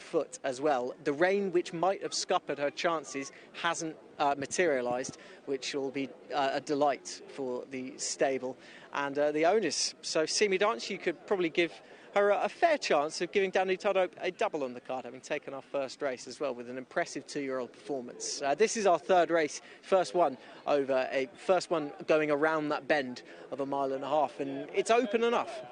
foot as well. The rain, which might have scuppered her chances, hasn't materialised, which will be a delight for the stable and the owners. So Simi Dance, you could probably give her a fair chance of giving Danny Todo a double on the card, having taken our first race as well with an impressive 2-year-old performance. This is our third race, first one going around that bend of 1.5 miles, and it's open enough.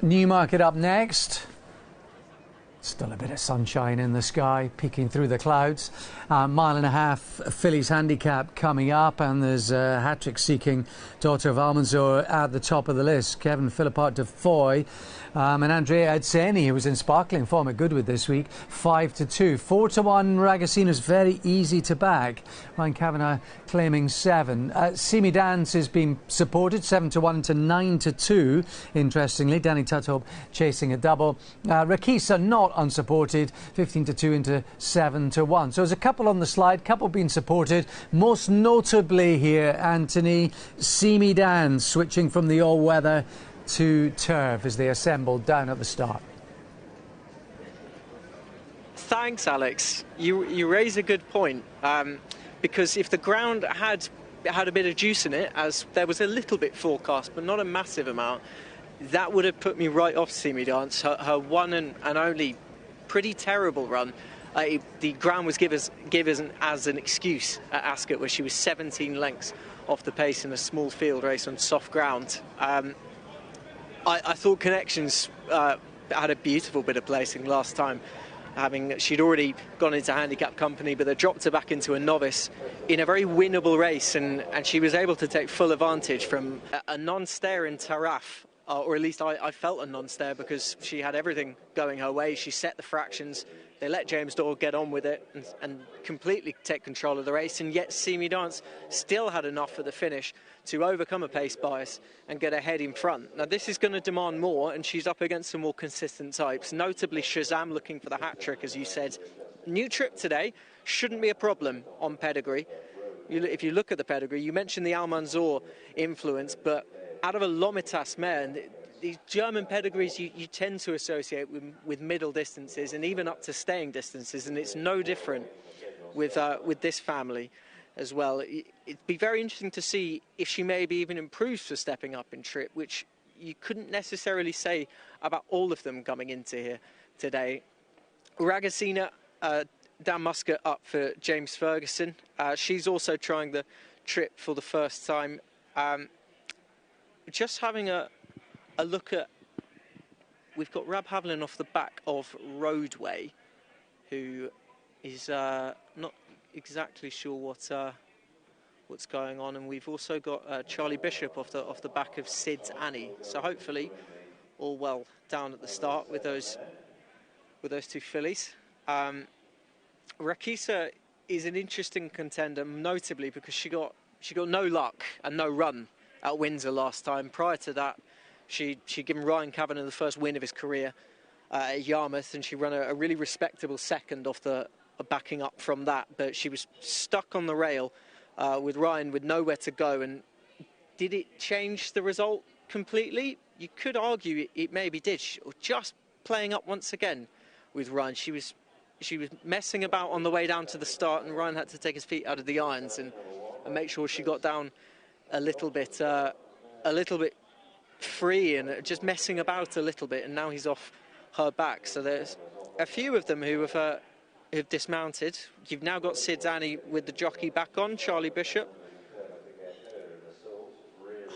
Newmarket up next. Still a bit of sunshine in the sky, peeking through the clouds. Mile and a half fillies handicap coming up, and there's a hat-trick seeking daughter of Almanzor at the top of the list. Kevin Philippart de Foy and Andrea Adseni, who was in sparkling form at Goodwood this week, 5-2. 4-1 Ragusina's very easy to back. Ryan Kavanagh claiming 7. Simi Dance has been supported 7-1 to 9-2. Interestingly, Danny Tuthope chasing a double. Rakisa not unsupported, 15-2 into 7-1. So there's a couple on the slide, couple being supported. Most notably here, Anthony, Simi Dance switching from the all-weather to turf as they assembled down at the start. Thanks, Alex. You raise a good point, because if the ground had a bit of juice in it, as there was a little bit forecast, but not a massive amount, that would have put me right off Simi Dance. Her one and only pretty terrible run. The ground was given as an excuse at Ascot, where she was 17 lengths off the pace in a small field race on soft ground. I thought Connections had a beautiful bit of placing last time. She'd already gone into handicap company, but they dropped her back into a novice in a very winnable race, and she was able to take full advantage from a non-stare in Taraf. Or at least I felt a non-stare, because she had everything going her way. She set the fractions. They let James Dorr get on with it and completely take control of the race. And yet Simi Dance still had enough for the finish to overcome a pace bias and get ahead in front. Now, this is going to demand more, and she's up against some more consistent types, notably Shazam looking for the hat-trick, as you said. New trip today, shouldn't be a problem on pedigree. If you look at the pedigree, you mentioned the Almanzor influence, but out of a Lomitas mare, and these German pedigrees you tend to associate with middle distances and even up to staying distances, and it's no different with this family as well. It'd be very interesting to see if she maybe even improves for stepping up in trip, which you couldn't necessarily say about all of them coming into here today. Ragusina, Dan Muscat up for James Ferguson. She's also trying the trip for the first time. Just having a look at, we've got Rab Haviland off the back of Roadway, who is not exactly sure what's going on, and we've also got Charlie Bishop off the back of Sid's Annie. So hopefully all well down at the start with those two fillies. Rakisa is an interesting contender, notably because she got no luck and no run at Windsor last time. Prior to that, she'd given Ryan Kavanagh the first win of his career at Yarmouth, and she ran a really respectable second off the backing up from that. But she was stuck on the rail with Ryan with nowhere to go. And did it change the result completely? You could argue it maybe did. Just playing up once again with Ryan. She was messing about on the way down to the start, and Ryan had to take his feet out of the irons and make sure she got down a little bit free and just messing about a little bit, and now he's off her back. So there's a few of them who have dismounted. You've now got Sid's Annie with the jockey back on, Charlie Bishop.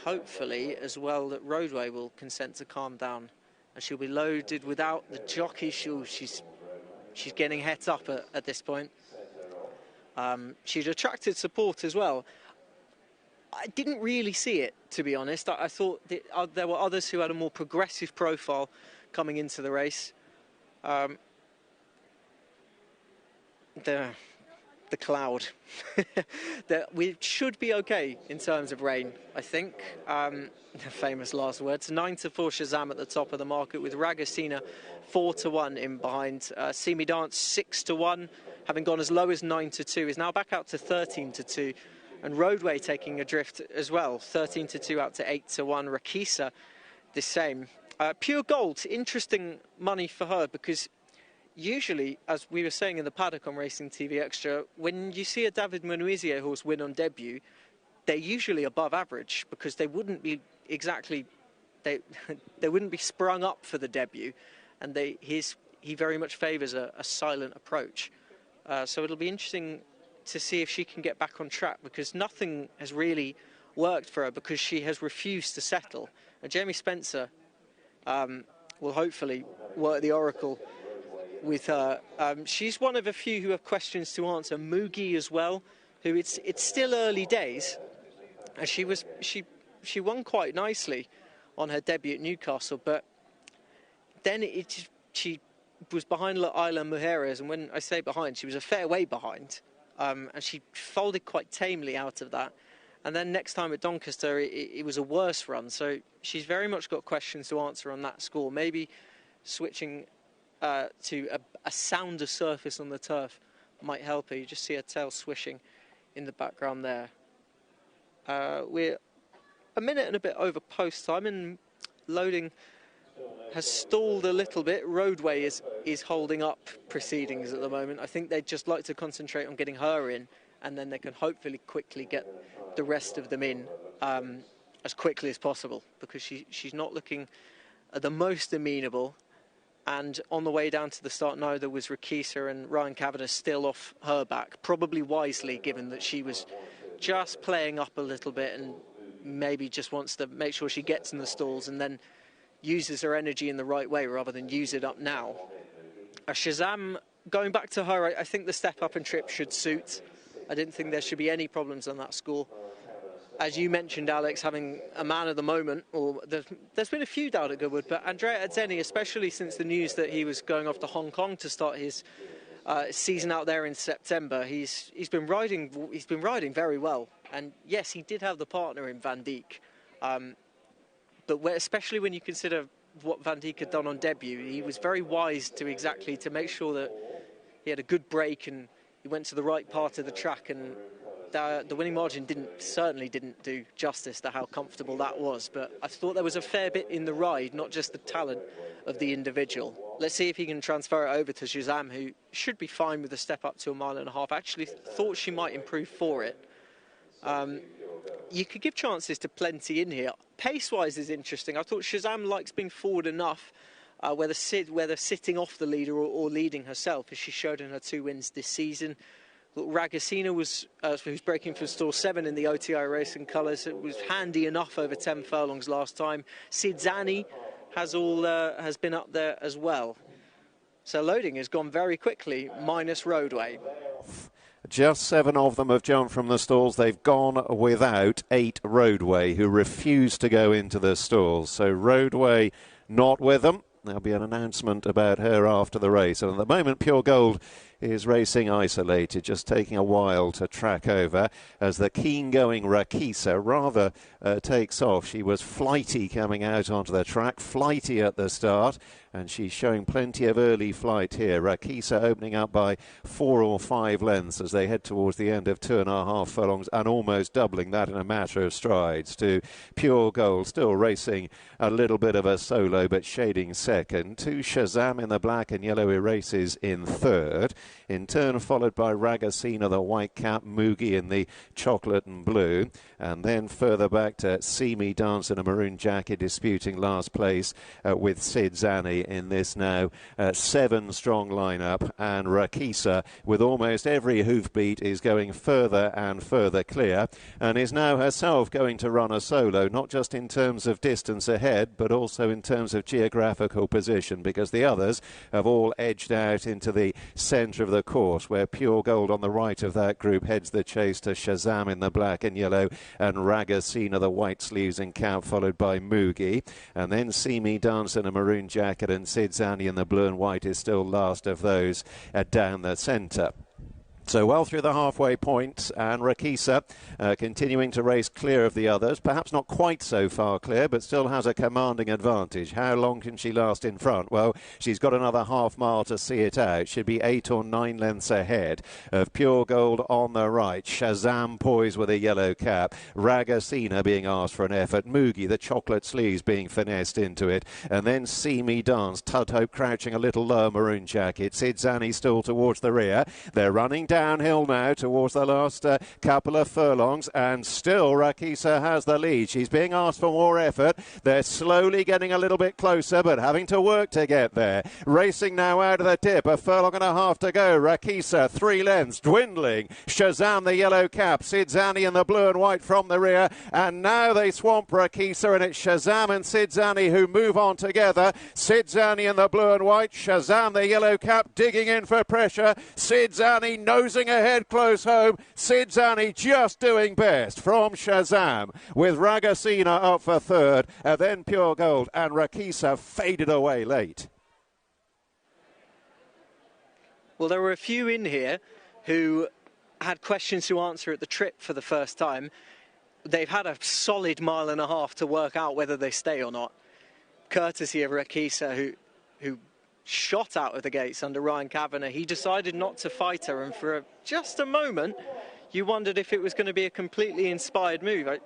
Hopefully as well that Roadway will consent to calm down, and she'll be loaded without the jockey. She's getting het up at this point. She's attracted support as well. I didn't really see it, to be honest. I thought that, there were others who had a more progressive profile coming into the race. The cloud. We should be okay in terms of rain, I think. The famous last words. 9-4 Shazam at the top of the market, with Ragusina 4-1 in behind. Simi Dance 6-1, having gone as low as 9-2, is now back out to 13-2. And Roadway taking a drift as well, 13-2 out to 8-1. Rakisa, the same. Pure Gold, interesting money for her, because usually, as we were saying in the paddock on Racing TV Extra, when you see a David Menuisier horse win on debut, they're usually above average, because they wouldn't be exactly, they wouldn't be sprung up for the debut, and he very much favours a silent approach. So it'll be interesting to see if she can get back on track, because nothing has really worked for her, because she has refused to settle. And Jamie Spencer will hopefully work the oracle with her. She's one of a few who have questions to answer. Mugi as well, who it's still early days, and she won quite nicely on her debut at Newcastle, but then she was behind Isla Mujeres, and when I say behind, she was a fair way behind, and she folded quite tamely out of that. And then next time at Doncaster, it was a worse run, so she's very much got questions to answer on that score. Maybe switching to a sounder surface on the turf might help her. You just see her tail swishing in the background there. We're a minute and a bit over post time, and loading has stalled a little bit. Roadway is holding up proceedings at the moment. I think they'd just like to concentrate on getting her in, and then they can hopefully quickly get the rest of them in as quickly as possible, because she's not looking the most amenable. And on the way down to the start now, there was Rakisa and Ryan Kavanagh still off her back, probably wisely, given that she was just playing up a little bit and maybe just wants to make sure she gets in the stalls and then uses her energy in the right way rather than use it up now. Shazam, going back to her, I think the step up and trip should suit. I didn't think there should be any problems on that score. As you mentioned, Alex, having a man of the moment, or there's been a few down at Goodwood, but Andrea Adzeni, especially since the news that he was going off to Hong Kong to start his season out there in September, he's been riding very well. And yes, he did have the partner in Van Dijk, but especially when you consider what Van Dijk had done on debut, he was very wise to make sure that he had a good break and he went to the right part of the track, and the winning margin certainly didn't do justice to how comfortable that was. But I thought there was a fair bit in the ride, not just the talent of the individual. Let's see if he can transfer it over to Shazam, who should be fine with a step up to 1.5 miles. I actually thought she might improve for it. You could give chances to plenty in here. Pace-wise is interesting. I thought Shazam likes being forward enough, whether sitting off the leader or leading herself, as she showed in her 2 wins this season. Ragosina who's breaking from stall 7 in the OTI racing colours. It was handy enough over 10 furlongs last time. Sidzani has been up there as well. So loading has gone very quickly, minus Roadway. Just 7 of them have jumped from the stalls. They've gone without 8 Roadway, who refused to go into the stalls. So Roadway not with them. There'll be an announcement about her after the race. And at the moment, Pure Gold is racing isolated, just taking a while to track over as the keen-going Rakisa rather takes off. She was flighty coming out onto the track, flighty at the start, and she's showing plenty of early flight here. Rakisa opening up by 4 or 5 lengths as they head towards the end of 2.5 furlongs, and almost doubling that in a matter of strides to Pure Gold, still racing a little bit of a solo but shading second, to Shazam in the black and yellow erases in third, in turn followed by Ragosina, the white cap, Mugi in the chocolate and blue, and then further back to See Me Dance in a maroon jacket disputing last place with Sid Zani in this now 7-strong lineup, and Rakisa with almost every hoofbeat is going further and further clear and is now herself going to run a solo, not just in terms of distance ahead but also in terms of geographical position, because the others have all edged out into the centre of the course, where Pure Gold on the right of that group heads the chase to Shazam in the black and yellow and Ragosina, the white sleeves and cap, followed by Mugi, and then See Me Dance in a maroon jacket and Sid Zani in the blue and white is still last of those down the centre. So well through the halfway point, and Rakisa continuing to race clear of the others. Perhaps not quite so far clear, but still has a commanding advantage. How long can she last in front? Well, she's got another half mile to see it out. Should be 8 or 9 lengths ahead of Pure Gold on the right. Shazam poised with a yellow cap. Ragosina being asked for an effort. Mugi, the chocolate sleeves, being finessed into it. And then See Me Dance. Tudhope crouching a little lower, maroon jacket. Sid Zani still towards the rear. They're running down downhill now towards the last couple of furlongs, and still Rakisa has the lead. She's being asked for more effort. They're slowly getting a little bit closer, but having to work to get there. Racing now out of the dip, a furlong and a half to go. Rakisa, 3 lengths, dwindling. Shazam, the yellow cap. Sidzani in the blue and white from the rear, and now they swamp Rakisa, and it's Shazam and Sidzani who move on together. Sidzani in the blue and white, Shazam, the yellow cap, digging in for pressure. Sidzani nosing ahead close home. Sidzani just doing best from Shazam, with Ragasina up for third, and then Pure Gold, and Rakisa faded away late. Well, there were a few in here who had questions to answer at the trip for the first time. They've had a solid mile and a half to work out whether they stay or not, courtesy of Rakisa, who shot out of the gates under Ryan Kavanagh. He decided not to fight her, and for just a moment you wondered if it was going to be a completely inspired move. I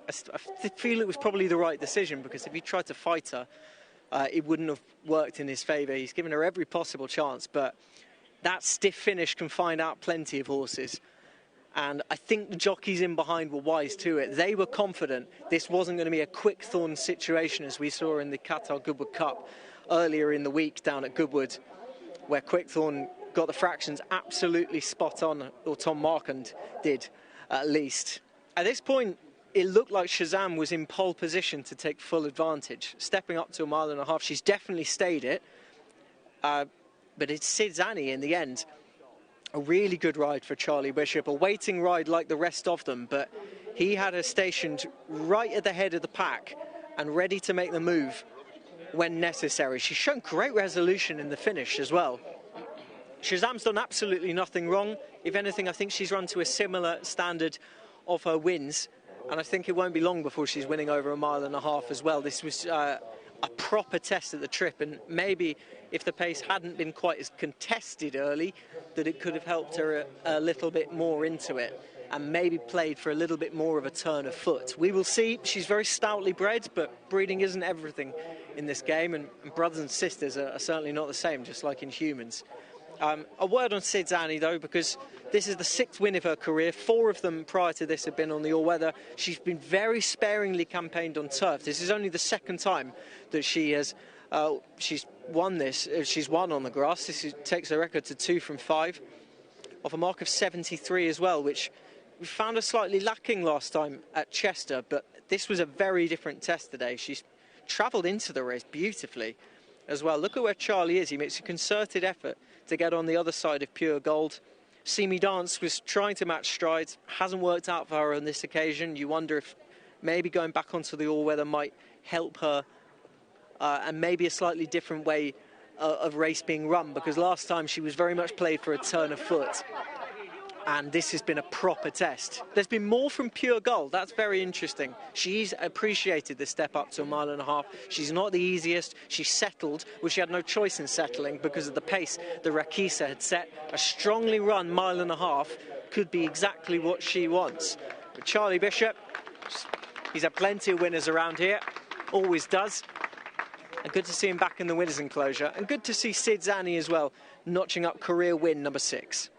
feel it was probably the right decision, because if he tried to fight her, it wouldn't have worked in his favour. He's given her every possible chance, but that stiff finish can find out plenty of horses. And I think the jockeys in behind were wise to it. They were confident this wasn't going to be a quick thorn situation, as we saw in the Qatar Goodwood Cup earlier in the week down at Goodwood, where Quickthorn got the fractions absolutely spot on, or Tom Markand did at least. At this point, it looked like Shazam was in pole position to take full advantage. Stepping up to a mile and a half, she's definitely stayed it. But it's Sidzani in the end. A really good ride for Charlie Bishop, a waiting ride like the rest of them, but he had her stationed right at the head of the pack and ready to make the move when necessary. She's shown great resolution in the finish as well. Shazam's done absolutely nothing wrong. If anything, I think she's run to a similar standard of her wins, and I think it won't be long before she's winning over a mile and a half as well. This was a proper test at the trip, and maybe if the pace hadn't been quite as contested early, that it could have helped her a little bit more into it, and maybe played for a little bit more of a turn of foot. We will see. She's very stoutly bred, but breeding isn't everything in this game, and brothers and sisters are certainly not the same, just like in humans. A word on Sidzani, though, because this is the 6th win of her career. 4 of them prior to this have been on the all-weather. She's been very sparingly campaigned on turf. This is only the 2nd time that she has she's won this. She's won on the grass. This takes her record to 2 from 5, off a mark of 73 as well, which we found her slightly lacking last time at Chester, but this was a very different test today. She's travelled into the race beautifully as well. Look at where Charlie is. He makes a concerted effort to get on the other side of Pure Gold. See Me Dance was trying to match strides, hasn't worked out for her on this occasion. You wonder if maybe going back onto the all-weather might help her, and maybe a slightly different way of race being run, because last time she was very much played for a turn of foot, and this has been a proper test. There's been more from Pure Gold. That's very interesting. She's appreciated the step up to a mile and a half. She's not the easiest. She's settled, well, she had no choice in settling because of the pace that Rakisa had set. A strongly run mile and a half could be exactly what she wants. But Charlie Bishop, he's had plenty of winners around here, always does. And good to see him back in the winners' enclosure. And good to see Sidzani as well, notching up career win number 6.